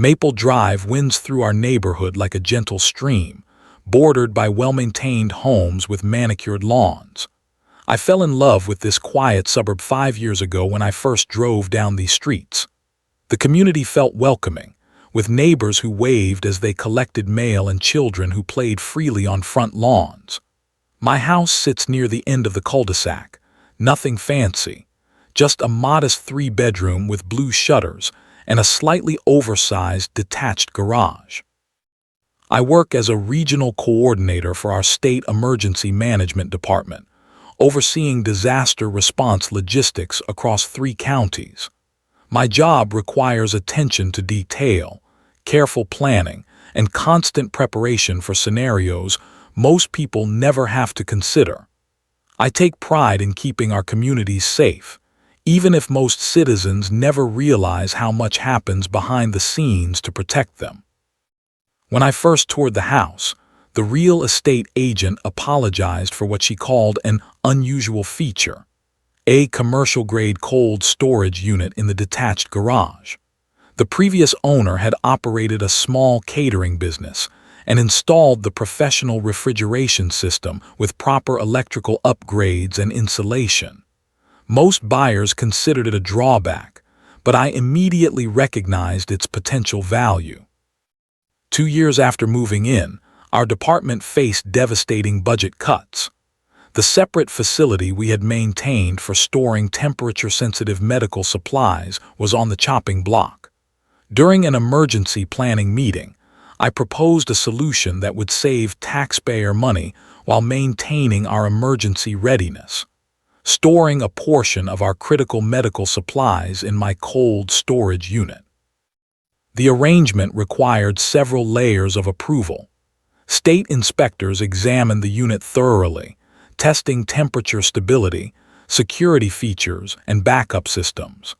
Maple Drive winds through our neighborhood like a gentle stream, bordered by well-maintained homes with manicured lawns. I fell in love with this quiet suburb 5 years ago when I first drove down these streets. The community felt welcoming, with neighbors who waved as they collected mail and children who played freely on front lawns. My house sits near the end of the cul-de-sac, nothing fancy, just a modest 3-bedroom with blue shutters and a slightly oversized detached garage. I work as a regional coordinator for our state emergency management department, overseeing disaster response logistics across 3 counties. My job requires attention to detail, careful planning, and constant preparation for scenarios most people never have to consider. I take pride in keeping our communities safe, even if most citizens never realize how much happens behind the scenes to protect them. When I first toured the house, the real estate agent apologized for what she called an unusual feature: a commercial-grade cold storage unit in the detached garage. The previous owner had operated a small catering business and installed the professional refrigeration system with proper electrical upgrades and insulation. Most buyers considered it a drawback, but I immediately recognized its potential value. 2 years after moving in, our department faced devastating budget cuts. The separate facility we had maintained for storing temperature-sensitive medical supplies was on the chopping block. During an emergency planning meeting, I proposed a solution that would save taxpayer money while maintaining our emergency readiness: storing a portion of our critical medical supplies in my cold storage unit. The arrangement required several layers of approval. State inspectors examined the unit thoroughly, testing temperature stability, security features, and backup systems.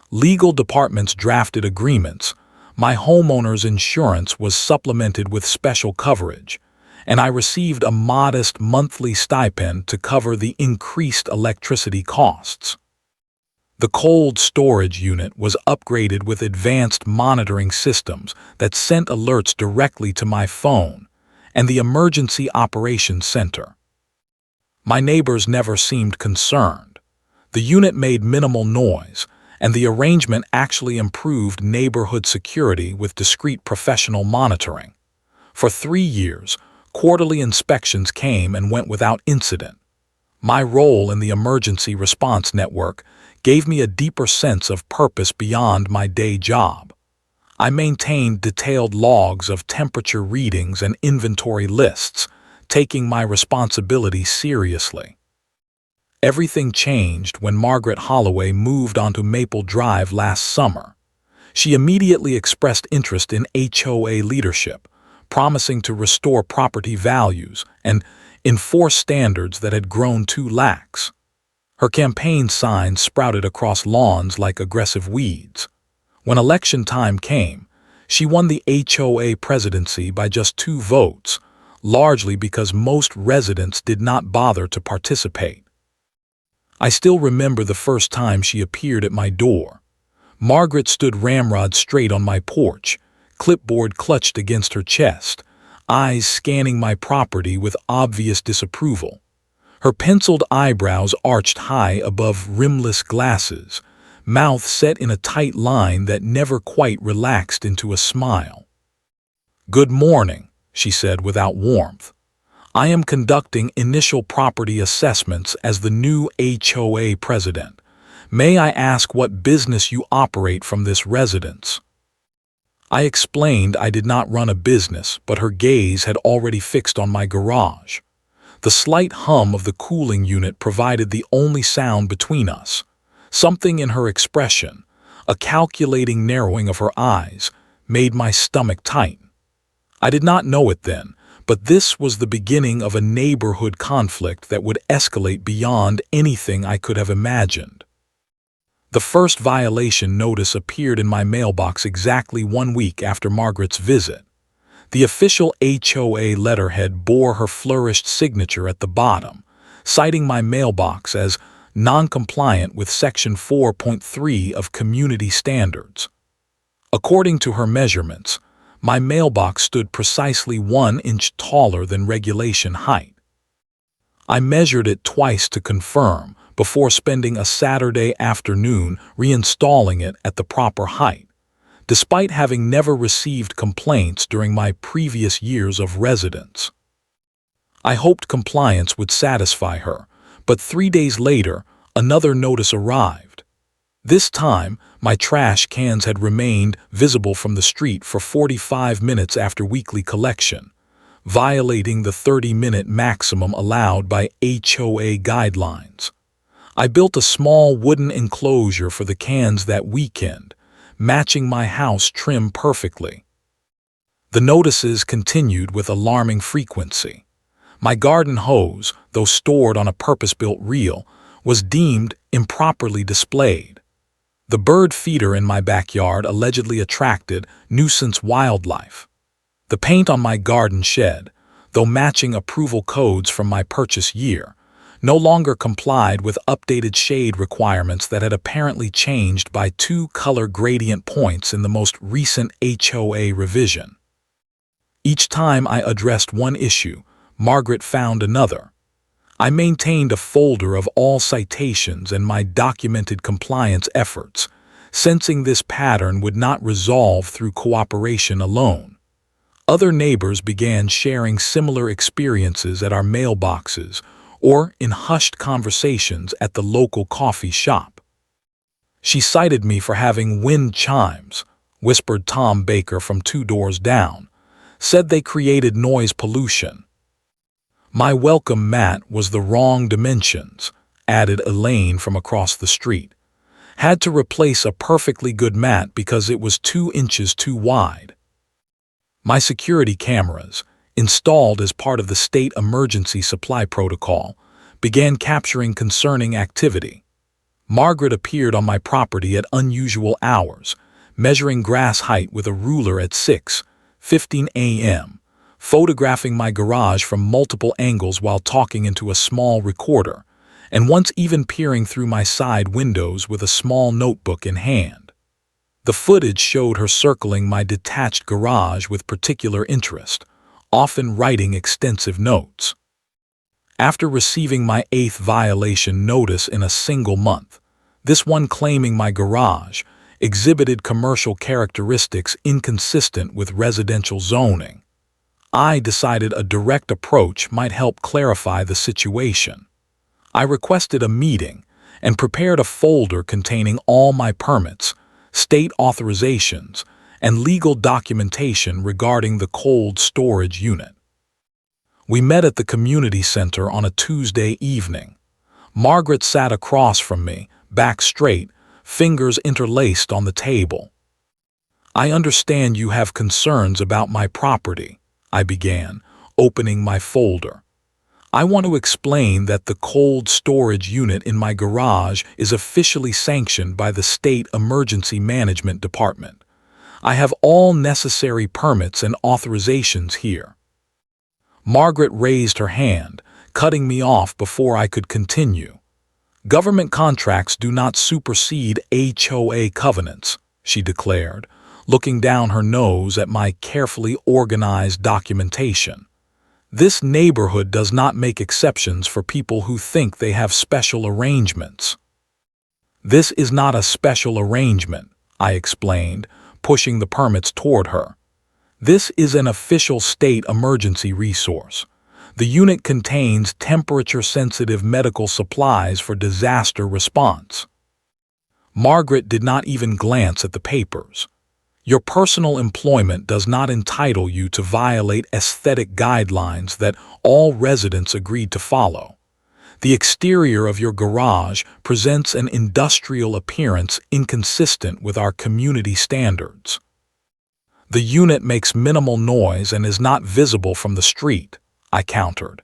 Legal departments drafted agreements. My homeowner's insurance was supplemented with special coverage, and I received a modest monthly stipend to cover the increased electricity costs. The cold storage unit was upgraded with advanced monitoring systems that sent alerts directly to my phone and the Emergency Operations Center. My neighbors never seemed concerned. The unit made minimal noise, and the arrangement actually improved neighborhood security with discreet professional monitoring. For 3 years, quarterly inspections came and went without incident. My role in the emergency response network gave me a deeper sense of purpose beyond my day job. I maintained detailed logs of temperature readings and inventory lists, taking my responsibility seriously. Everything changed when Margaret Holloway moved onto Maple Drive last summer. She immediately expressed interest in HOA leadership, promising to restore property values and enforce standards that had grown too lax. Her campaign signs sprouted across lawns like aggressive weeds. When election time came, she won the HOA presidency by just 2 votes, largely because most residents did not bother to participate. I still remember the first time she appeared at my door. Margaret stood ramrod straight on my porch, clipboard clutched against her chest, eyes scanning my property with obvious disapproval. Her penciled eyebrows arched high above rimless glasses, mouth set in a tight line that never quite relaxed into a smile. "Good morning," she said without warmth. "I am conducting initial property assessments as the new HOA president. May I ask what business you operate from this residence?" I explained I did not run a business, but her gaze had already fixed on my garage. The slight hum of the cooling unit provided the only sound between us. Something in her expression, a calculating narrowing of her eyes, made my stomach tighten. I did not know it then, but this was the beginning of a neighborhood conflict that would escalate beyond anything I could have imagined. The first violation notice appeared in my mailbox exactly 1 week after Margaret's visit. The official HOA letterhead bore her flourished signature at the bottom, citing my mailbox as non-compliant with Section 4.3 of Community Standards. According to her measurements, my mailbox stood precisely 1 inch taller than regulation height. I measured it twice to confirm before spending a Saturday afternoon reinstalling it at the proper height, despite having never received complaints during my previous years of residence. I hoped compliance would satisfy her, but 3 days later, another notice arrived. This time, my trash cans had remained visible from the street for 45 minutes after weekly collection, violating the 30-minute maximum allowed by HOA guidelines. I built a small wooden enclosure for the cans that weekend, matching my house trim perfectly. The notices continued with alarming frequency. My garden hose, though stored on a purpose-built reel, was deemed improperly displayed. The bird feeder in my backyard allegedly attracted nuisance wildlife. The paint on my garden shed, though matching approval codes from my purchase year, no longer complied with updated shade requirements that had apparently changed by 2 color gradient points in the most recent HOA revision. Each time I addressed one issue, Margaret found another. I maintained a folder of all citations and my documented compliance efforts, sensing this pattern would not resolve through cooperation alone. Other neighbors began sharing similar experiences at our mailboxes or in hushed conversations at the local coffee shop. She cited me for having wind chimes, whispered Tom Baker from 2 doors down, said they created noise pollution. My welcome mat was the wrong dimensions, added Elaine from across the street. Had to replace a perfectly good mat because it was 2 inches too wide. My security cameras, installed as part of the state emergency supply protocol, began capturing concerning activity. Margaret appeared on my property at unusual hours, measuring grass height with a ruler at 6:15 a.m., photographing my garage from multiple angles while talking into a small recorder, and once even peering through my side windows with a small notebook in hand. The footage showed her circling my detached garage with particular interest, often writing extensive notes. After receiving my 8th violation notice in a single month, this one claiming my garage exhibited commercial characteristics inconsistent with residential zoning, I decided a direct approach might help clarify the situation. I requested a meeting and prepared a folder containing all my permits, state authorizations, and legal documentation regarding the cold storage unit. We met at the community center on a Tuesday evening. Margaret sat across from me, back straight, fingers interlaced on the table. "I understand you have concerns about my property," I began, opening my folder. "I want to explain that the cold storage unit in my garage is officially sanctioned by the State Emergency Management Department. I have all necessary permits and authorizations here." Margaret raised her hand, cutting me off before I could continue. "Government contracts do not supersede HOA covenants," she declared, looking down her nose at my carefully organized documentation. "This neighborhood does not make exceptions for people who think they have special arrangements." "This is not a special arrangement," I explained, pushing the permits toward her. "This is an official state emergency resource. The unit contains temperature-sensitive medical supplies for disaster response." Margaret did not even glance at the papers. "Your personal employment does not entitle you to violate aesthetic guidelines that all residents agreed to follow. The exterior of your garage presents an industrial appearance inconsistent with our community standards. The unit makes minimal noise and is not visible from the street," I countered.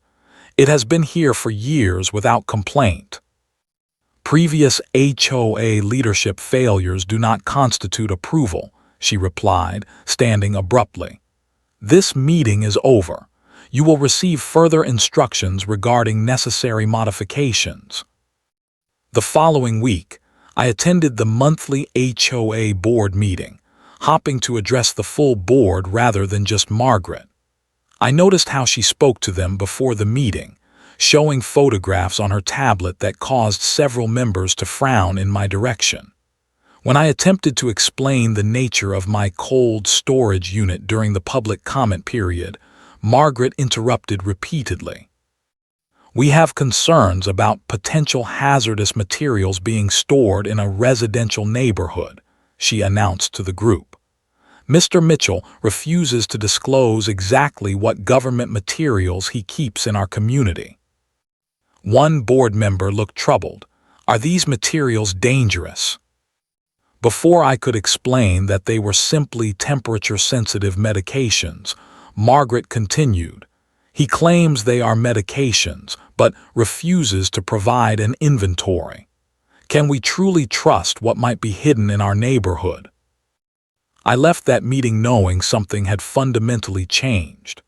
"It has been here for years without complaint." "Previous HOA leadership failures do not constitute approval," she replied, standing abruptly. "This meeting is over. You will receive further instructions regarding necessary modifications." The following week, I attended the monthly HOA board meeting, hopping to address the full board rather than just Margaret. I noticed how she spoke to them before the meeting, showing photographs on her tablet that caused several members to frown in my direction. When I attempted to explain the nature of my cold storage unit during the public comment period, Margaret interrupted repeatedly. "We have concerns about potential hazardous materials being stored in a residential neighborhood," she announced to the group. "Mr. Mitchell refuses to disclose exactly what government materials he keeps in our community." One board member looked troubled. "Are these materials dangerous?" Before I could explain that they were simply temperature-sensitive medications, Margaret continued, "He claims they are medications, but refuses to provide an inventory. Can we truly trust what might be hidden in our neighborhood?" I left that meeting knowing something had fundamentally changed.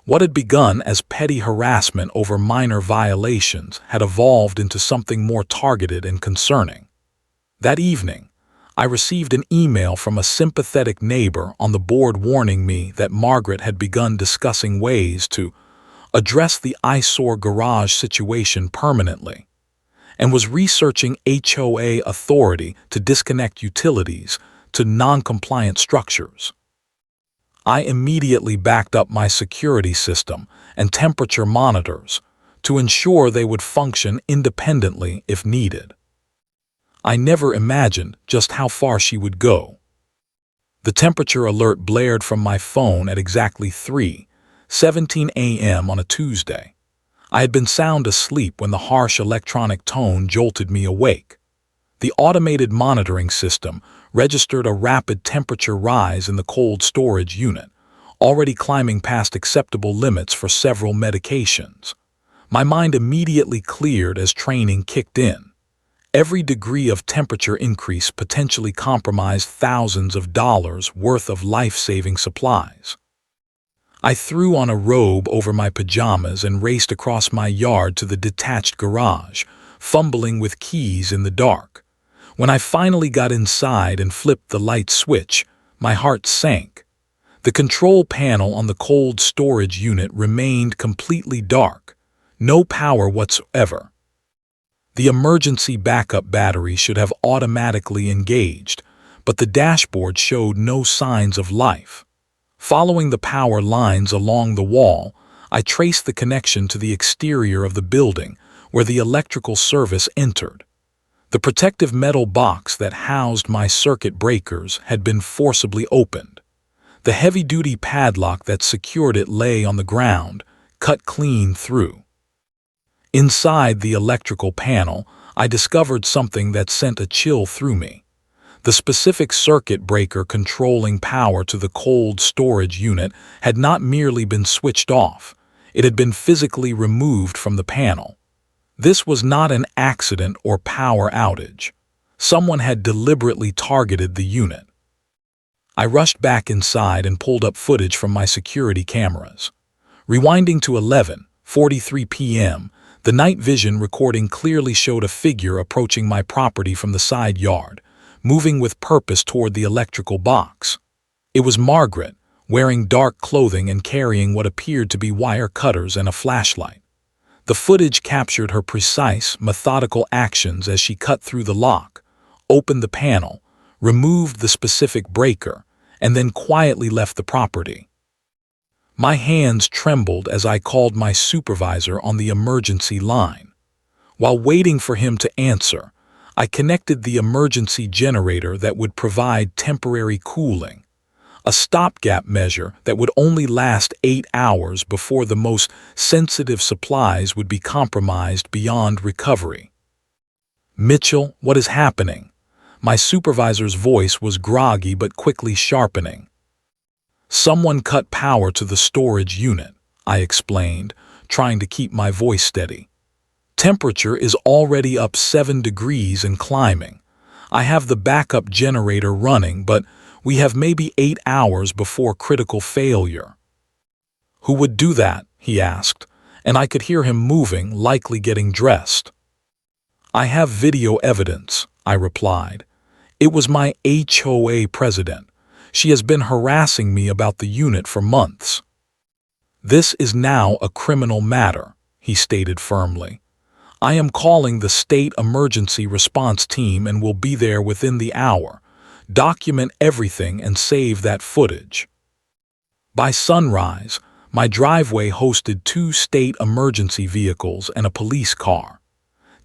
What had begun as petty harassment over minor violations had evolved into something more targeted and concerning. That evening, I received an email from a sympathetic neighbor on the board warning me that Margaret had begun discussing ways to address the eyesore garage situation permanently, and was researching HOA authority to disconnect utilities to non-compliant structures. I immediately backed up my security system and temperature monitors to ensure they would function independently if needed. I never imagined just how far she would go. The temperature alert blared from my phone at exactly 3:17 a.m. on a Tuesday. I had been sound asleep when the harsh electronic tone jolted me awake. The automated monitoring system registered a rapid temperature rise in the cold storage unit, already climbing past acceptable limits for several medications. My mind immediately cleared as training kicked in. Every degree of temperature increase potentially compromised thousands of dollars worth of life-saving supplies. I threw on a robe over my pajamas and raced across my yard to the detached garage, fumbling with keys in the dark. When I finally got inside and flipped the light switch, my heart sank. The control panel on the cold storage unit remained completely dark, no power whatsoever. The emergency backup battery should have automatically engaged, but the dashboard showed no signs of life. Following the power lines along the wall, I traced the connection to the exterior of the building where the electrical service entered. The protective metal box that housed my circuit breakers had been forcibly opened. The heavy-duty padlock that secured it lay on the ground, cut clean through. Inside the electrical panel, I discovered something that sent a chill through me. The specific circuit breaker controlling power to the cold storage unit had not merely been switched off, it had been physically removed from the panel. This was not an accident or power outage. Someone had deliberately targeted the unit. I rushed back inside and pulled up footage from my security cameras. Rewinding to 11:43 p.m., the night vision recording clearly showed a figure approaching my property from the side yard, moving with purpose toward the electrical box. It was Margaret, wearing dark clothing and carrying what appeared to be wire cutters and a flashlight. The footage captured her precise, methodical actions as she cut through the lock, opened the panel, removed the specific breaker, and then quietly left the property. My hands trembled as I called my supervisor on the emergency line. While waiting for him to answer, I connected the emergency generator that would provide temporary cooling, a stopgap measure that would only last 8 hours before the most sensitive supplies would be compromised beyond recovery. "Mitchell, what is happening?" My supervisor's voice was groggy but quickly sharpening. "Someone cut power to the storage unit," I explained, trying to keep my voice steady. "Temperature is already up 7 degrees and climbing. I have the backup generator running, but we have maybe 8 hours before critical failure." "Who would do that?" he asked, and I could hear him moving, likely getting dressed. "I have video evidence," I replied. "It was my HOA president. She has been harassing me about the unit for months. This is now a criminal matter, he stated firmly. I am calling the state emergency response team and will be there within the hour. Document everything and save that footage. By sunrise, my driveway hosted 2 state emergency vehicles and a police car.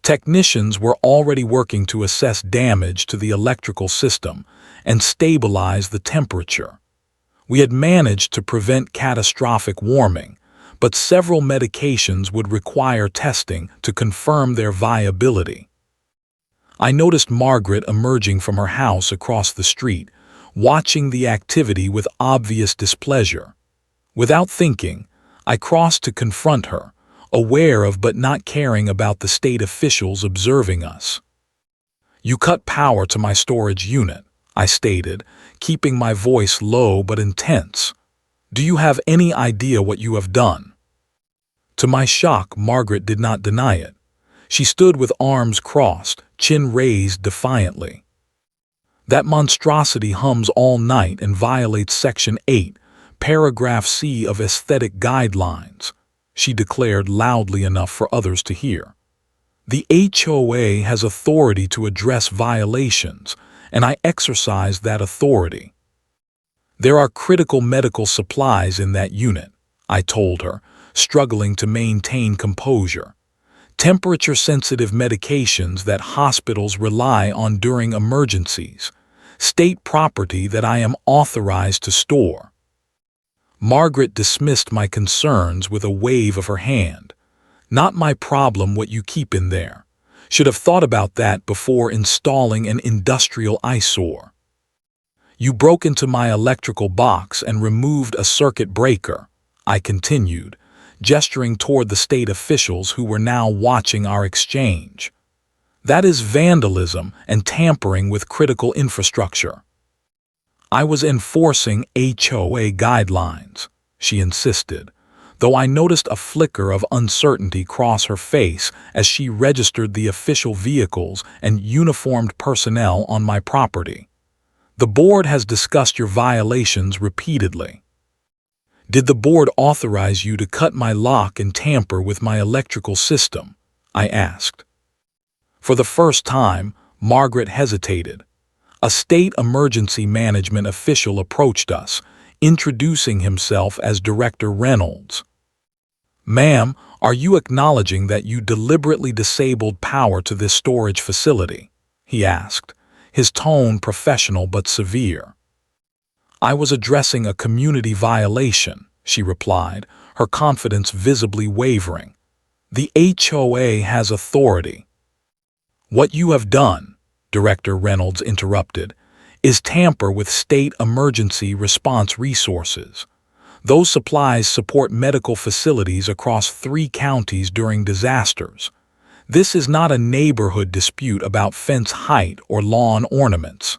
Technicians were already working to assess damage to the electrical system and stabilize the temperature. We had managed to prevent catastrophic warming, but several medications would require testing to confirm their viability. I noticed Margaret emerging from her house across the street, watching the activity with obvious displeasure. Without thinking, I crossed to confront her, aware of but not caring about the state officials observing us. You cut power to my storage unit, I stated, keeping my voice low but intense. Do you have any idea what you have done? To my shock, Margaret did not deny it. She stood with arms crossed, chin raised defiantly. That monstrosity hums all night and violates Section 8, Paragraph C of Aesthetic Guidelines, she declared loudly enough for others to hear. The HOA has authority to address violations, and I exercise that authority. There are critical medical supplies in that unit, I told her, struggling to maintain composure. Temperature-sensitive medications that hospitals rely on during emergencies, state property that I am authorized to store. Margaret dismissed my concerns with a wave of her hand. Not my problem what you keep in there. Should have thought about that before installing an industrial eyesore. You broke into my electrical box and removed a circuit breaker, I continued, gesturing toward the state officials who were now watching our exchange. That is vandalism and tampering with critical infrastructure. I was enforcing HOA guidelines, she insisted, though I noticed a flicker of uncertainty cross her face as she registered the official vehicles and uniformed personnel on my property. The board has discussed your violations repeatedly. Did the board authorize you to cut my lock and tamper with my electrical system? I asked. For the first time, Margaret hesitated. A state emergency management official approached us, introducing himself as Director Reynolds. Ma'am, are you acknowledging that you deliberately disabled power to this storage facility? He asked, his tone professional but severe. I was addressing a community violation, she replied, her confidence visibly wavering. The HOA has authority. What you have done, Director Reynolds interrupted, is tamper with state emergency response resources. Those supplies support medical facilities across 3 counties during disasters. This is not a neighborhood dispute about fence height or lawn ornaments.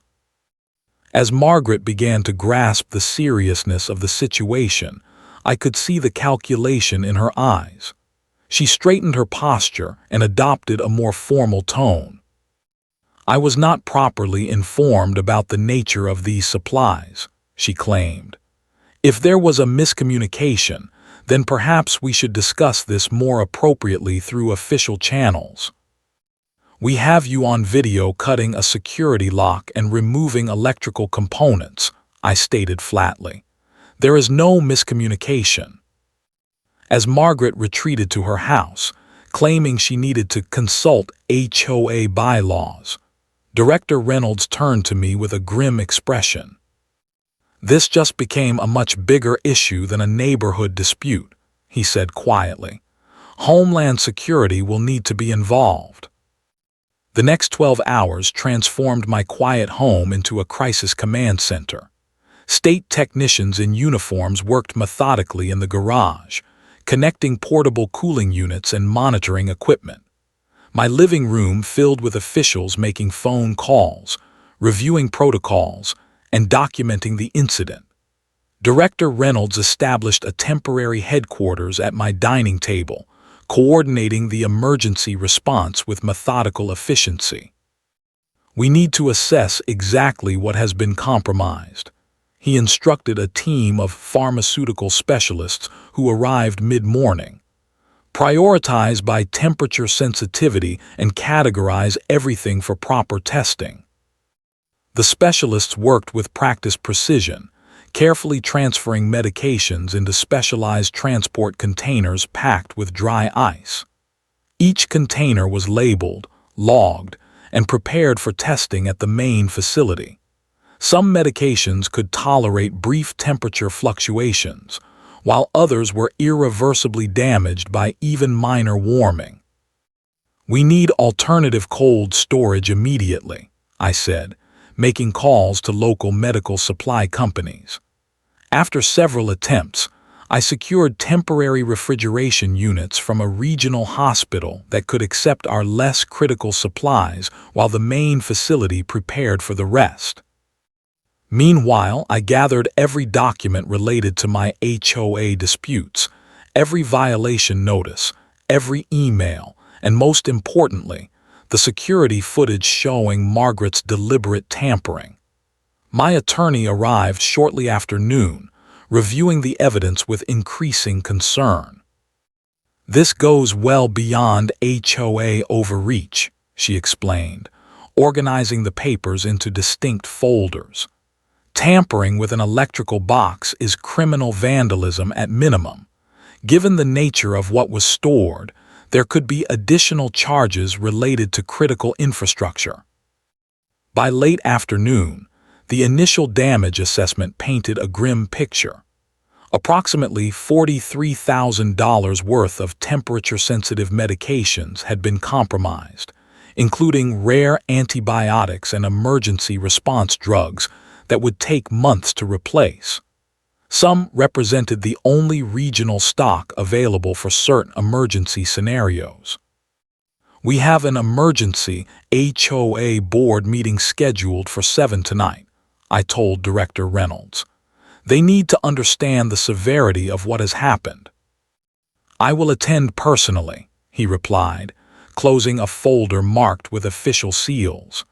As Margaret began to grasp the seriousness of the situation, I could see the calculation in her eyes. She straightened her posture and adopted a more formal tone. I was not properly informed about the nature of these supplies, she claimed. If there was a miscommunication, then perhaps we should discuss this more appropriately through official channels. We have you on video cutting a security lock and removing electrical components, I stated flatly. There is no miscommunication. As Margaret retreated to her house, claiming she needed to consult HOA bylaws, Director Reynolds turned to me with a grim expression. This just became a much bigger issue than a neighborhood dispute, he said quietly. Homeland Security will need to be involved. The next 12 hours transformed my quiet home into a crisis command center. State technicians in uniforms worked methodically in the garage, connecting portable cooling units and monitoring equipment. My living room filled with officials making phone calls, reviewing protocols, and documenting the incident. Director Reynolds established a temporary headquarters at my dining table, coordinating the emergency response with methodical efficiency. We need to assess exactly what has been compromised, He instructed a team of pharmaceutical specialists who arrived mid-morning. Prioritize by temperature sensitivity and categorize everything for proper testing. The specialists worked with practiced precision, carefully transferring medications into specialized transport containers packed with dry ice. Each container was labeled, logged, and prepared for testing at the main facility. Some medications could tolerate brief temperature fluctuations, while others were irreversibly damaged by even minor warming. "We need alternative cold storage immediately," I said, making calls to local medical supply companies. After several attempts, I secured temporary refrigeration units from a regional hospital that could accept our less critical supplies while the main facility prepared for the rest. Meanwhile, I gathered every document related to my HOA disputes, every violation notice, every email, and most importantly, the security footage showing Margaret's deliberate tampering. My attorney arrived shortly after noon, reviewing the evidence with increasing concern. "This goes well beyond HOA overreach," she explained, organizing the papers into distinct folders. "Tampering with an electrical box is criminal vandalism at minimum. Given the nature of what was stored, there could be additional charges related to critical infrastructure." By late afternoon, the initial damage assessment painted a grim picture. Approximately $43,000 worth of temperature-sensitive medications had been compromised, including rare antibiotics and emergency response drugs that would take months to replace. Some represented the only regional stock available for certain emergency scenarios. "We have an emergency HOA board meeting scheduled for 7 tonight," I told Director Reynolds. "They need to understand the severity of what has happened." "I will attend personally," he replied, closing a folder marked with official seals.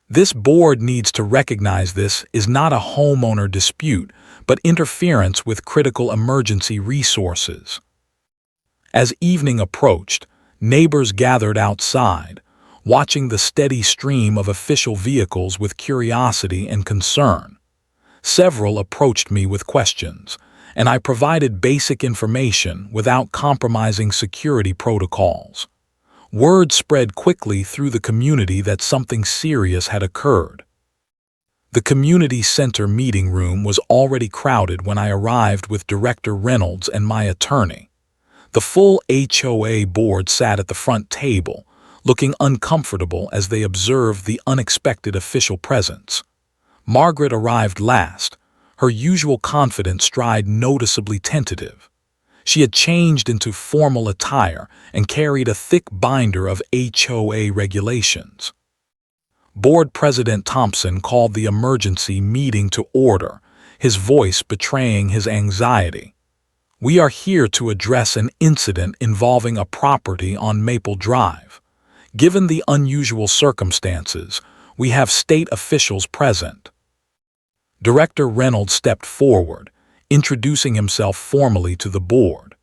"This board needs to recognize this is not a homeowner dispute, but interference with critical emergency resources." As evening approached, neighbors gathered outside, watching the steady stream of official vehicles with curiosity and concern. Several approached me with questions, and I provided basic information without compromising security protocols. Word spread quickly through the community that something serious had occurred. The community center meeting room was already crowded when I arrived with Director Reynolds and my attorney. The full HOA board sat at the front table, looking uncomfortable as they observed the unexpected official presence. Margaret arrived last, her usual confident stride noticeably tentative. She had changed into formal attire and carried a thick binder of HOA regulations. Board President Thompson called the emergency meeting to order, his voice betraying his anxiety. "We are here to address an incident involving a property on Maple Drive. Given the unusual circumstances, we have state officials present." Director Reynolds stepped forward, introducing himself formally to the board.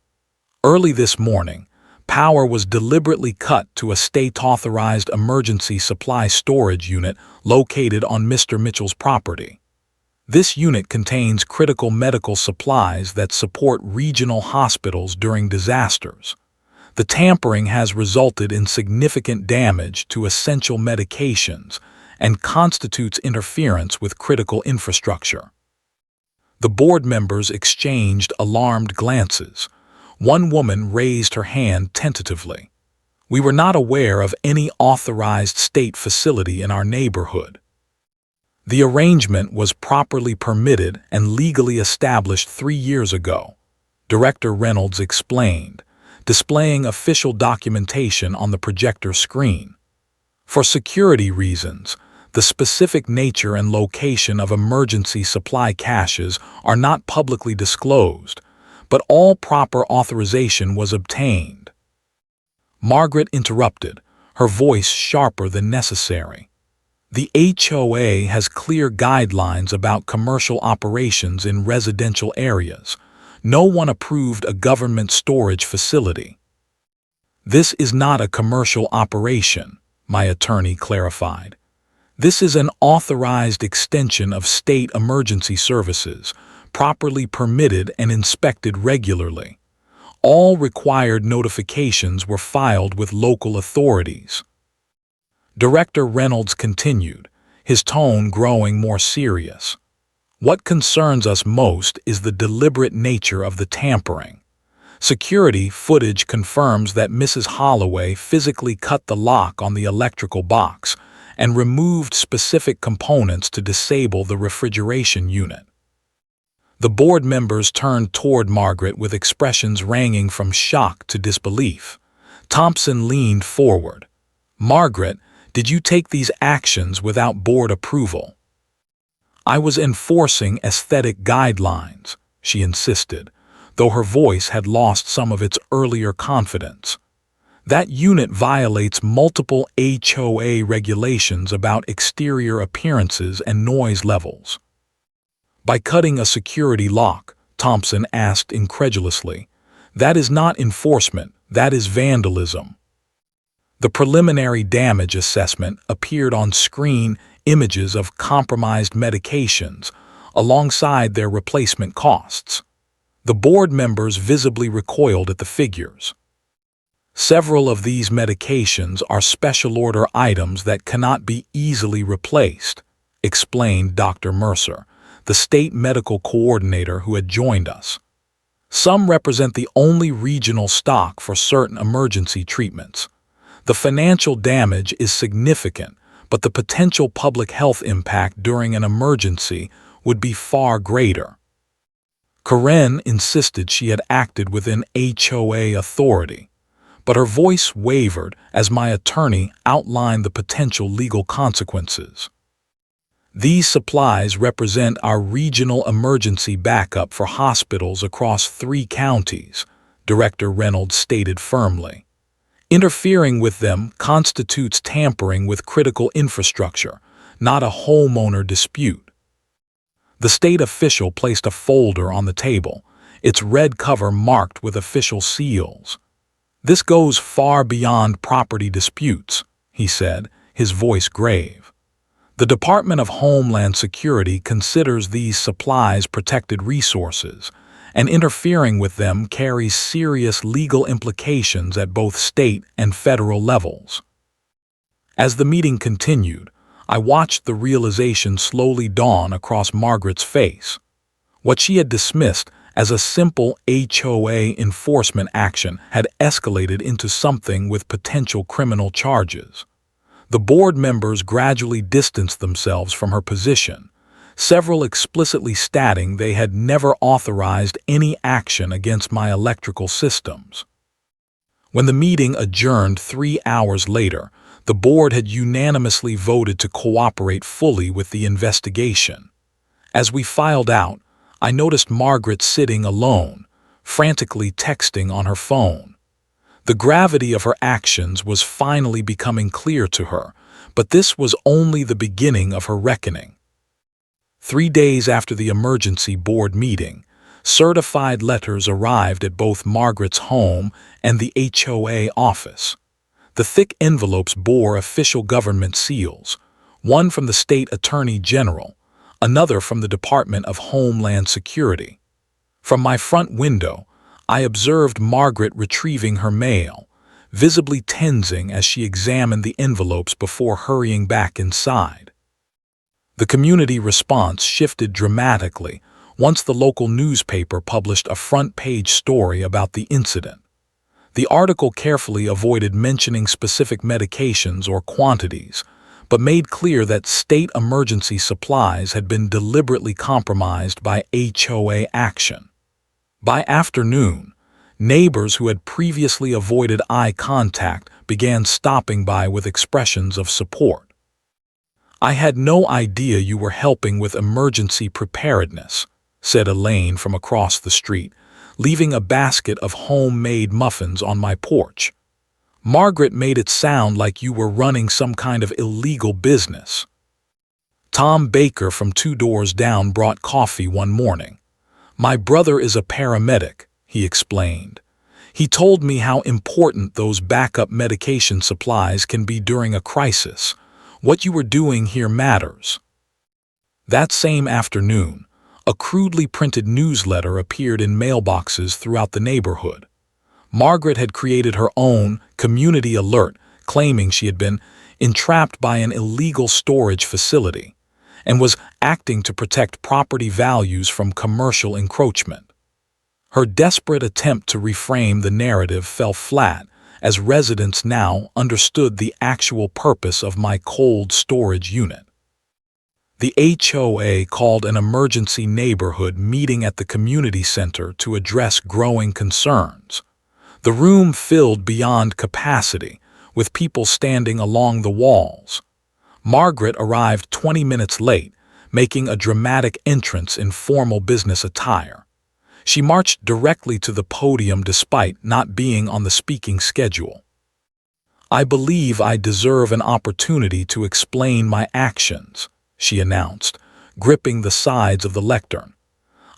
Early this morning, power was deliberately cut to a state-authorized emergency supply storage unit located on Mr. Mitchell's property. This unit contains critical medical supplies that support regional hospitals during disasters. The tampering has resulted in significant damage to essential medications and constitutes interference with critical infrastructure. The board members exchanged alarmed glances. One woman raised her hand tentatively. "We were not aware of any authorized state facility in our neighborhood." "The arrangement was properly permitted and legally established 3 years ago," Director Reynolds explained, displaying official documentation on the projector screen. "For security reasons, the specific nature and location of emergency supply caches are not publicly disclosed, but all proper authorization was obtained." Margaret interrupted, her voice sharper than necessary. The HOA has clear guidelines about commercial operations in residential areas. No one approved a government storage facility. This is not a commercial operation, my attorney clarified. This is an authorized extension of state emergency services, properly permitted and inspected regularly. All required notifications were filed with local authorities. Director Reynolds continued, his tone growing more serious. What concerns us most is the deliberate nature of the tampering. Security footage confirms that Mrs. Holloway physically cut the lock on the electrical box and removed specific components to disable the refrigeration unit. The board members turned toward Margaret with expressions ranging from shock to disbelief. Thompson leaned forward. "Margaret, did you take these actions without board approval?" "I was enforcing aesthetic guidelines," she insisted, though her voice had lost some of its earlier confidence. "That unit violates multiple HOA regulations about exterior appearances and noise levels." "By cutting a security lock," Thompson asked incredulously. "That is not enforcement, that is vandalism." The preliminary damage assessment appeared on screen, images of compromised medications, alongside their replacement costs. The board members visibly recoiled at the figures. "Several of these medications are special order items that cannot be easily replaced," explained Dr. Mercer, the state medical coordinator who had joined us. "Some represent the only regional stock for certain emergency treatments. The financial damage is significant, but the potential public health impact during an emergency would be far greater." Karen insisted she had acted within HOA authority, but her voice wavered as my attorney outlined the potential legal consequences. "These supplies represent our regional emergency backup for hospitals across 3 counties," Director Reynolds stated firmly. "Interfering with them constitutes tampering with critical infrastructure, not a homeowner dispute." The state official placed a folder on the table, its red cover marked with official seals. "This goes far beyond property disputes," he said, his voice grave. "The Department of Homeland Security considers these supplies protected resources, and interfering with them carries serious legal implications at both state and federal levels." As the meeting continued, I watched the realization slowly dawn across Margaret's face. What she had dismissed as a simple HOA enforcement action had escalated into something with potential criminal charges. The board members gradually distanced themselves from her position, several explicitly stating they had never authorized any action against my electrical systems. When the meeting adjourned 3 hours later, the board had unanimously voted to cooperate fully with the investigation. As we filed out, I noticed Margaret sitting alone, frantically texting on her phone. The gravity of her actions was finally becoming clear to her, but this was only the beginning of her reckoning. 3 days after the emergency board meeting, certified letters arrived at both Margaret's home and the HOA office. The thick envelopes bore official government seals, one from the state attorney general, another from the Department of Homeland Security. From my front window, I observed Margaret retrieving her mail, visibly tensing as she examined the envelopes before hurrying back inside. The community response shifted dramatically once the local newspaper published a front-page story about the incident. The article carefully avoided mentioning specific medications or quantities, but made clear that state emergency supplies had been deliberately compromised by HOA action. By afternoon, neighbors who had previously avoided eye contact began stopping by with expressions of support. "I had no idea you were helping with emergency preparedness," said Elaine from across the street, leaving a basket of homemade muffins on my porch. "Margaret made it sound like you were running some kind of illegal business." Tom Baker from 2 doors down brought coffee one morning. "My brother is a paramedic," he explained. "He told me how important those backup medication supplies can be during a crisis. What you were doing here matters." That same afternoon, a crudely printed newsletter appeared in mailboxes throughout the neighborhood. Margaret had created her own community alert, claiming she had been entrapped by an illegal storage facility and was acting to protect property values from commercial encroachment. Her desperate attempt to reframe the narrative fell flat, as residents now understood the actual purpose of my cold storage unit. The HOA called an emergency neighborhood meeting at the community center to address growing concerns. The room filled beyond capacity, with people standing along the walls. Margaret arrived 20 minutes late, making a dramatic entrance in formal business attire. She marched directly to the podium despite not being on the speaking schedule. "I believe I deserve an opportunity to explain my actions," she announced, gripping the sides of the lectern.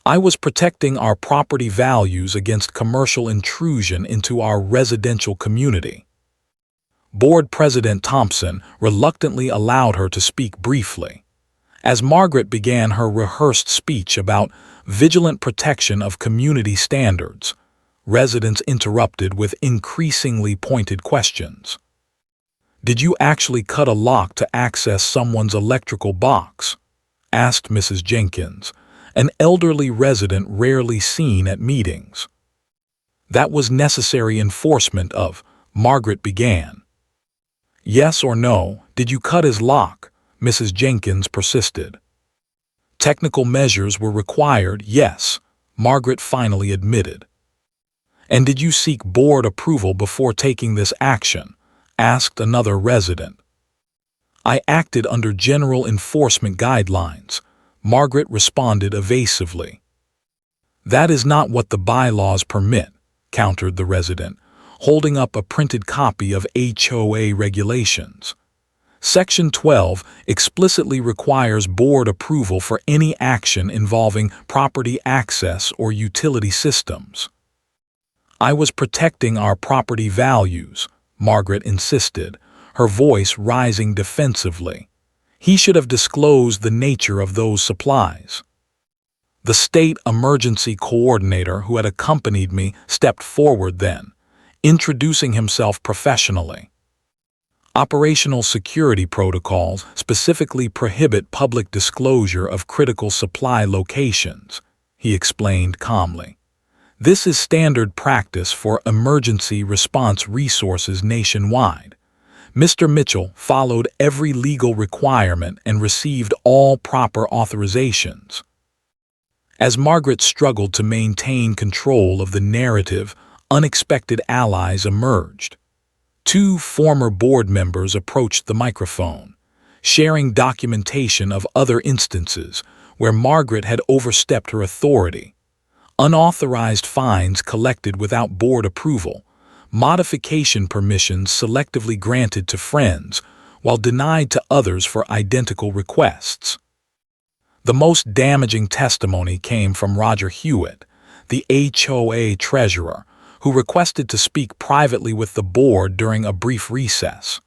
"I was protecting our property values against commercial intrusion into our residential community." Board President Thompson reluctantly allowed her to speak briefly. As Margaret began her rehearsed speech about vigilant protection of community standards, residents interrupted with increasingly pointed questions. "Did you actually cut a lock to access someone's electrical box?" asked Mrs. Jenkins, an elderly resident rarely seen at meetings. "That was necessary enforcement of," Margaret began. "Yes or no, did you cut his lock?" Mrs. Jenkins persisted. "Technical measures were required, yes," Margaret finally admitted. "And did you seek board approval before taking this action?" asked another resident. "I acted under general enforcement guidelines," Margaret responded evasively. "That is not what the bylaws permit," countered the resident, holding up a printed copy of HOA regulations. Section 12 explicitly requires board approval for any action involving property access or utility systems. "I was protecting our property values," Margaret insisted, her voice rising defensively. "He should have disclosed the nature of those supplies." The state emergency coordinator who had accompanied me stepped forward then, introducing himself professionally. "Operational security protocols specifically prohibit public disclosure of critical supply locations," he explained calmly. "This is standard practice for emergency response resources nationwide. Mr. Mitchell followed every legal requirement and received all proper authorizations." As Margaret struggled to maintain control of the narrative, unexpected allies emerged. 2 former board members approached the microphone, sharing documentation of other instances where Margaret had overstepped her authority. Unauthorized fines collected without board approval, modification permissions selectively granted to friends, while denied to others for identical requests. The most damaging testimony came from Roger Hewitt, the HOA treasurer, who requested to speak privately with the board during a brief recess.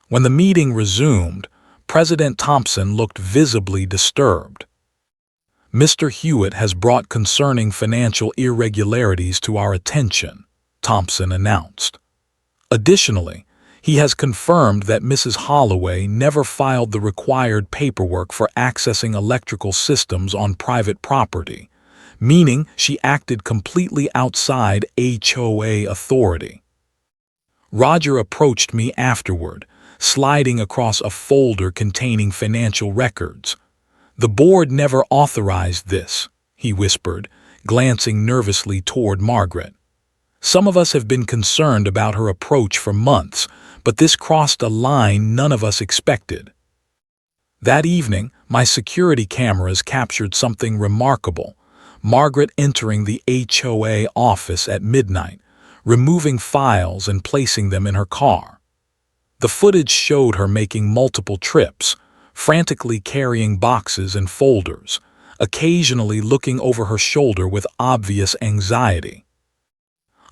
When the meeting resumed, President Thompson looked visibly disturbed. "Mr. Hewitt has brought concerning financial irregularities to our attention," Thompson announced. "Additionally, he has confirmed that Mrs. Holloway never filed the required paperwork for accessing electrical systems on private property, meaning she acted completely outside HOA authority." Roger approached me afterward, sliding across a folder containing financial records. "The board never authorized this," he whispered, glancing nervously toward Margaret. "Some of us have been concerned about her approach for months, but this crossed a line none of us expected." That evening, my security cameras captured something remarkable. Margaret entering the HOA office at midnight, removing files and placing them in her car. The footage showed her making multiple trips, frantically carrying boxes and folders, occasionally looking over her shoulder with obvious anxiety.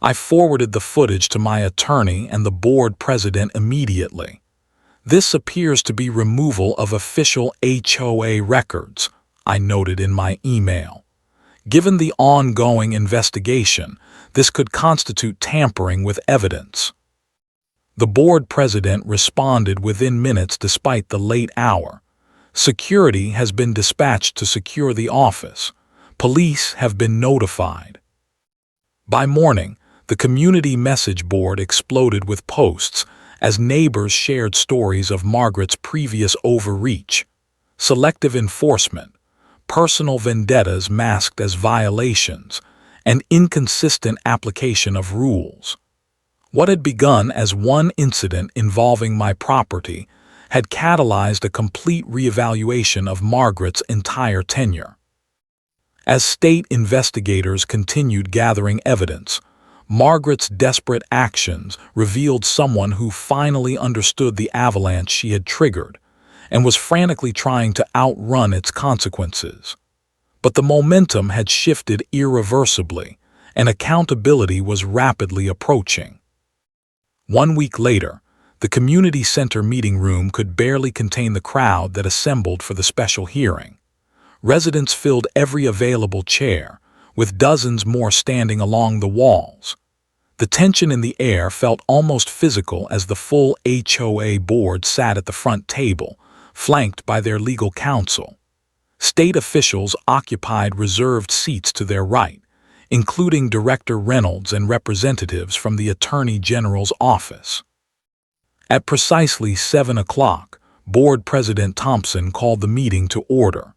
I forwarded the footage to my attorney and the board president immediately. "This appears to be removal of official HOA records," I noted in my email. "Given the ongoing investigation, this could constitute tampering with evidence." The board president responded within minutes despite the late hour. "Security has been dispatched to secure the office. Police have been notified." By morning, the community message board exploded with posts as neighbors shared stories of Margaret's previous overreach, selective enforcement, personal vendettas masked as violations, and inconsistent application of rules. What had begun as one incident involving my property had catalyzed a complete reevaluation of Margaret's entire tenure. As state investigators continued gathering evidence, Margaret's desperate actions revealed someone who finally understood the avalanche she had triggered and was frantically trying to outrun its consequences. But the momentum had shifted irreversibly, and accountability was rapidly approaching. 1 week later, the community center meeting room could barely contain the crowd that assembled for the special hearing. Residents filled every available chair, with dozens more standing along the walls. The tension in the air felt almost physical as the full HOA board sat at the front table, flanked by their legal counsel. State officials occupied reserved seats to their right, including Director Reynolds and representatives from the Attorney General's office. At precisely 7 o'clock, Board President Thompson called the meeting to order.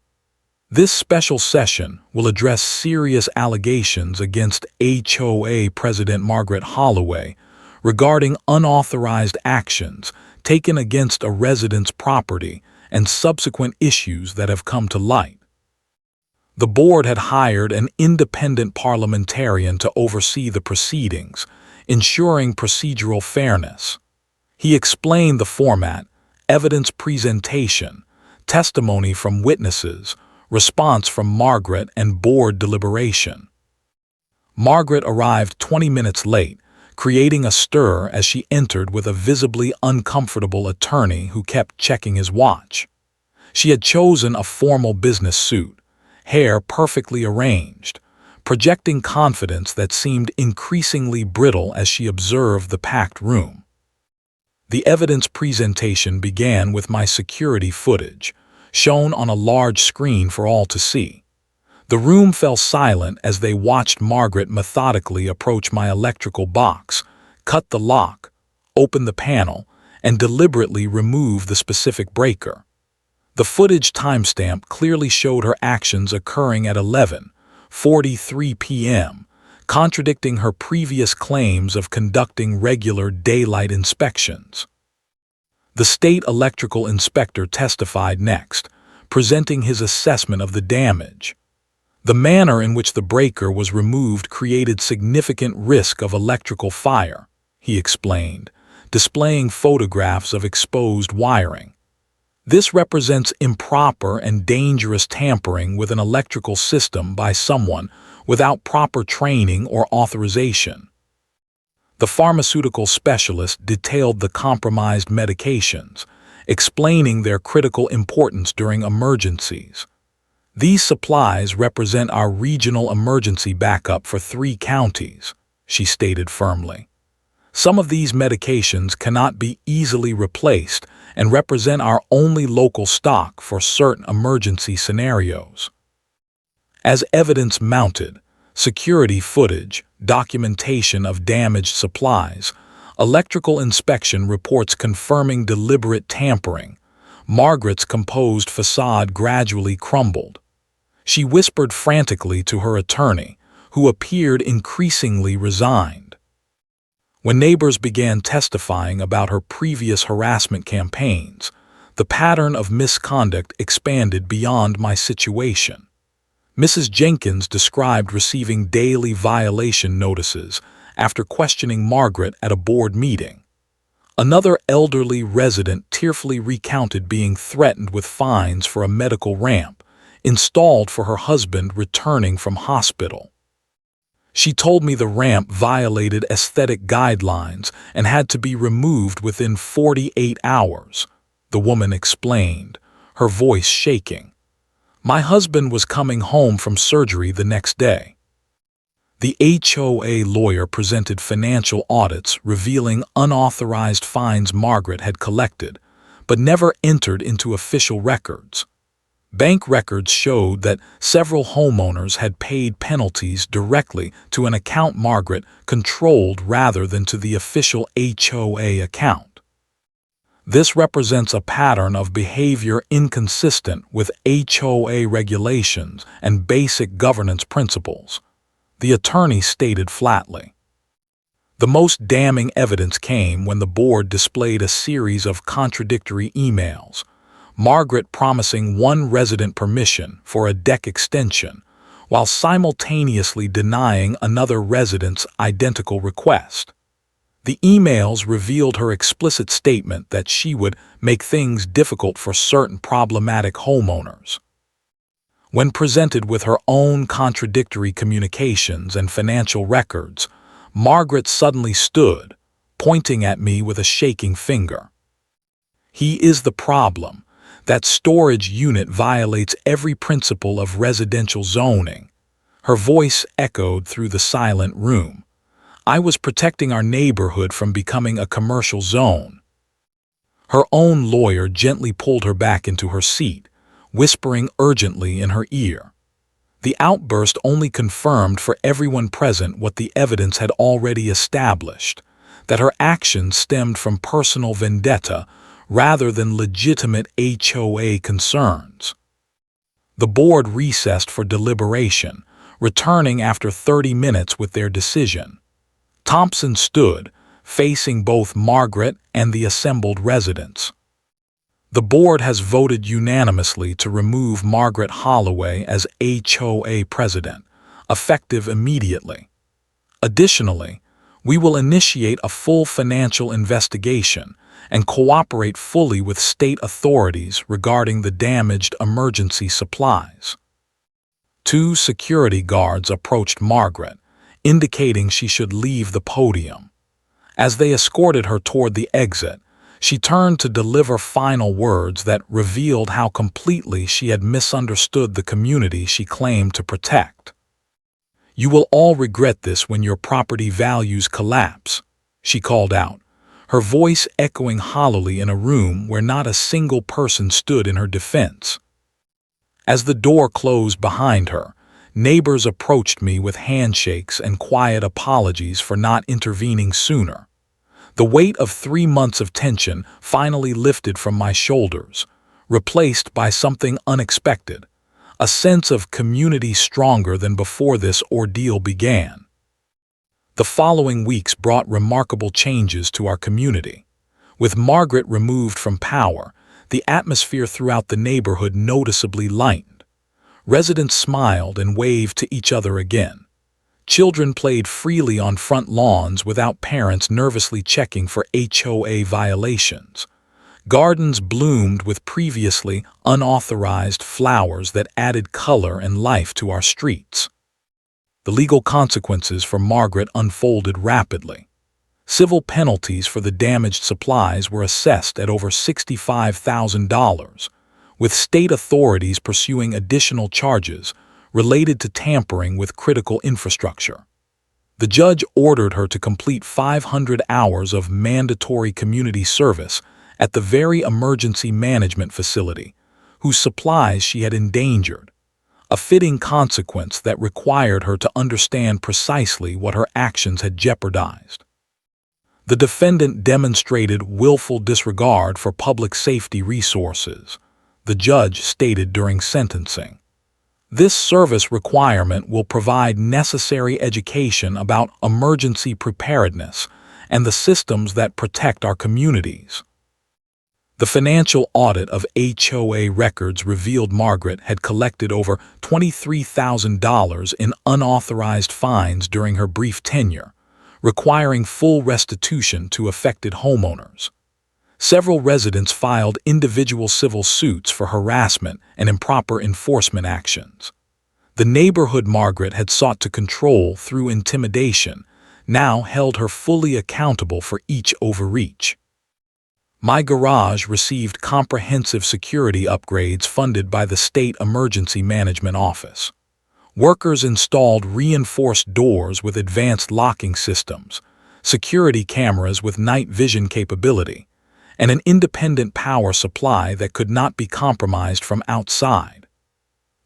"This special session will address serious allegations against HOA President Margaret Holloway regarding unauthorized actions taken against a resident's property and subsequent issues that have come to light." The board had hired an independent parliamentarian to oversee the proceedings, ensuring procedural fairness. He explained the format: evidence presentation, testimony from witnesses, response from Margaret, and board deliberation. Margaret arrived 20 minutes late, creating a stir as she entered with a visibly uncomfortable attorney who kept checking his watch. She had chosen a formal business suit, hair perfectly arranged, projecting confidence that seemed increasingly brittle as she observed the packed room. The evidence presentation began with my security footage, shown on a large screen for all to see. The room fell silent as they watched Margaret methodically approach my electrical box, cut the lock, open the panel, and deliberately remove the specific breaker. The footage timestamp clearly showed her actions occurring at 11:43 p.m., contradicting her previous claims of conducting regular daylight inspections. The state electrical inspector testified next, presenting his assessment of the damage. "The manner in which the breaker was removed created significant risk of electrical fire," he explained, displaying photographs of exposed wiring. "This represents improper and dangerous tampering with an electrical system by someone without proper training or authorization." The pharmaceutical specialist detailed the compromised medications, explaining their critical importance during emergencies. "These supplies represent our regional emergency backup for 3 counties," she stated firmly. "Some of these medications cannot be easily replaced and represent our only local stock for certain emergency scenarios." As evidence mounted, security footage, documentation of damaged supplies, electrical inspection reports confirming deliberate tampering, Margaret's composed facade gradually crumbled. She whispered frantically to her attorney, who appeared increasingly resigned. When neighbors began testifying about her previous harassment campaigns, the pattern of misconduct expanded beyond my situation. Mrs. Jenkins described receiving daily violation notices after questioning Margaret at a board meeting. Another elderly resident tearfully recounted being threatened with fines for a medical ramp installed for her husband returning from hospital. She told me the ramp violated aesthetic guidelines and had to be removed within 48 hours, the woman explained, her voice shaking. My husband was coming home from surgery the next day. The HOA lawyer presented financial audits revealing unauthorized fines Margaret had collected, but never entered into official records. Bank records showed that several homeowners had paid penalties directly to an account Margaret controlled rather than to the official HOA account. This represents a pattern of behavior inconsistent with HOA regulations and basic governance principles, the attorney stated flatly. The most damning evidence came when the board displayed a series of contradictory emails, Margaret promising one resident permission for a deck extension, while simultaneously denying another resident's identical request. The emails revealed her explicit statement that she would make things difficult for certain problematic homeowners. When presented with her own contradictory communications and financial records, Margaret suddenly stood, pointing at me with a shaking finger. He is the problem. That storage unit violates every principle of residential zoning. Her voice echoed through the silent room. I was protecting our neighborhood from becoming a commercial zone. Her own lawyer gently pulled her back into her seat, whispering urgently in her ear. The outburst only confirmed for everyone present what the evidence had already established, that her actions stemmed from personal vendetta rather than legitimate HOA concerns. The board recessed for deliberation, returning after 30 minutes with their decision. Thompson stood, facing both Margaret and the assembled residents. The board has voted unanimously to remove Margaret Holloway as HOA president, effective immediately. Additionally, we will initiate a full financial investigation and cooperate fully with state authorities regarding the damaged emergency supplies. 2 security guards approached Margaret, indicating she should leave the podium. As they escorted her toward the exit, she turned to deliver final words that revealed how completely she had misunderstood the community she claimed to protect. You will all regret this when your property values collapse, she called out, her voice echoing hollowly in a room where not a single person stood in her defense. As the door closed behind her, neighbors approached me with handshakes and quiet apologies for not intervening sooner. The weight of 3 months of tension finally lifted from my shoulders, replaced by something unexpected, a sense of community stronger than before this ordeal began. The following weeks brought remarkable changes to our community. With Margaret removed from power, the atmosphere throughout the neighborhood noticeably lightened. Residents smiled and waved to each other again. Children played freely on front lawns without parents nervously checking for HOA violations. Gardens bloomed with previously unauthorized flowers that added color and life to our streets. The legal consequences for Margaret unfolded rapidly. Civil penalties for the damaged supplies were assessed at over $65,000, with state authorities pursuing additional charges related to tampering with critical infrastructure. The judge ordered her to complete 500 hours of mandatory community service at the very emergency management facility, whose supplies she had endangered, a fitting consequence that required her to understand precisely what her actions had jeopardized. The defendant demonstrated willful disregard for public safety resources, the judge stated during sentencing. This service requirement will provide necessary education about emergency preparedness and the systems that protect our communities. The financial audit of HOA records revealed Margaret had collected over $23,000 in unauthorized fines during her brief tenure, requiring full restitution to affected homeowners. Several residents filed individual civil suits for harassment and improper enforcement actions. The neighborhood Margaret had sought to control through intimidation now held her fully accountable for each overreach. My garage received comprehensive security upgrades funded by the State Emergency Management Office. Workers installed reinforced doors with advanced locking systems, security cameras with night vision capability, and an independent power supply that could not be compromised from outside.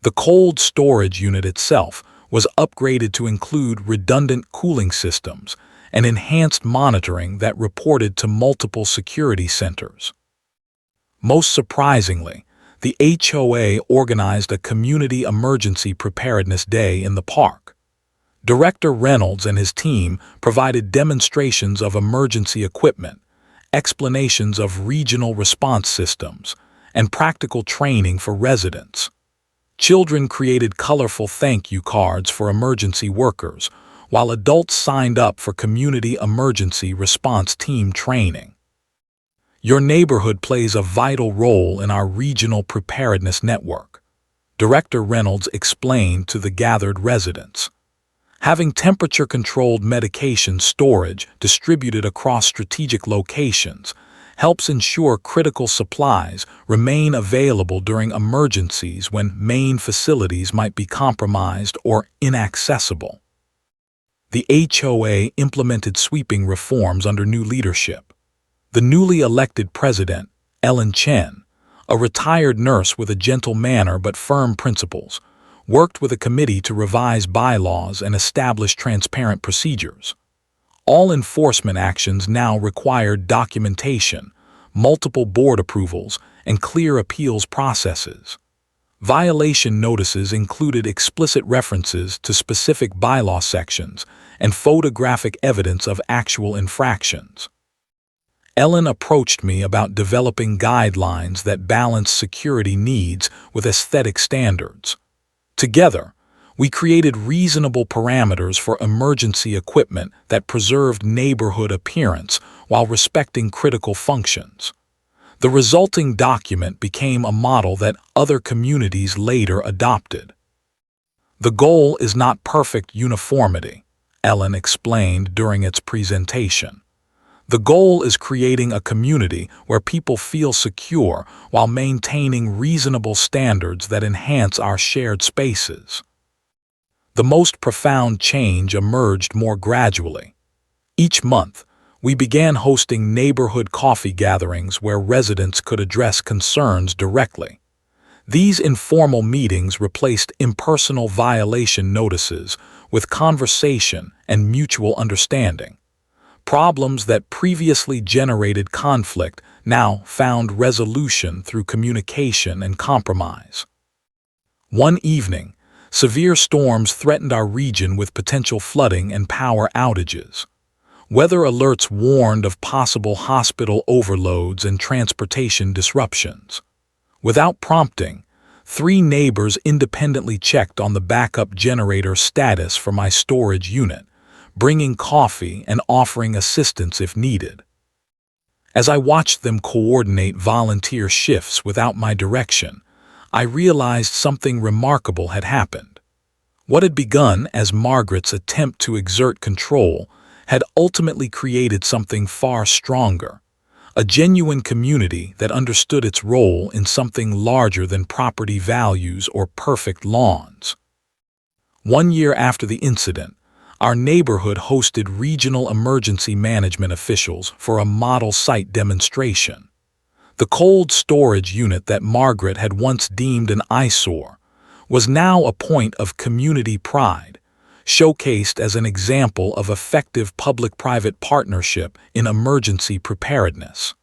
The cold storage unit itself was upgraded to include redundant cooling systems and enhanced monitoring that reported to multiple security centers. Most surprisingly, the HOA organized a community emergency preparedness day in the park. Director Reynolds and his team provided demonstrations of emergency equipment, explanations of regional response systems, and practical training for residents. Children created colorful thank you cards for emergency workers, while adults signed up for community emergency response team training. Your neighborhood plays a vital role in our regional preparedness network, Director Reynolds explained to the gathered residents. Having temperature-controlled medication storage distributed across strategic locations helps ensure critical supplies remain available during emergencies when main facilities might be compromised or inaccessible. The HOA implemented sweeping reforms under new leadership. The newly elected president, Ellen Chen, a retired nurse with a gentle manner but firm principles, worked with a committee to revise bylaws and establish transparent procedures. All enforcement actions now required documentation, multiple board approvals, and clear appeals processes. Violation notices included explicit references to specific bylaw sections and photographic evidence of actual infractions. Ellen approached me about developing guidelines that balance security needs with aesthetic standards. Together, we created reasonable parameters for emergency equipment that preserved neighborhood appearance while respecting critical functions. The resulting document became a model that other communities later adopted. The goal is not perfect uniformity, Ellen explained during its presentation. The goal is creating a community where people feel secure while maintaining reasonable standards that enhance our shared spaces. The most profound change emerged more gradually. Each month, we began hosting neighborhood coffee gatherings where residents could address concerns directly. These informal meetings replaced impersonal violation notices with conversation and mutual understanding. Problems that previously generated conflict now found resolution through communication and compromise. One evening, severe storms threatened our region with potential flooding and power outages. Weather alerts warned of possible hospital overloads and transportation disruptions. Without prompting, 3 neighbors independently checked on the backup generator status for my storage unit, bringing coffee and offering assistance if needed. As I watched them coordinate volunteer shifts without my direction, I realized something remarkable had happened. What had begun as Margaret's attempt to exert control had ultimately created something far stronger, a genuine community that understood its role in something larger than property values or perfect lawns. 1 year after the incident, our neighborhood hosted regional emergency management officials for a model site demonstration. The cold storage unit that Margaret had once deemed an eyesore was now a point of community pride, showcased as an example of effective public-private partnership in emergency preparedness.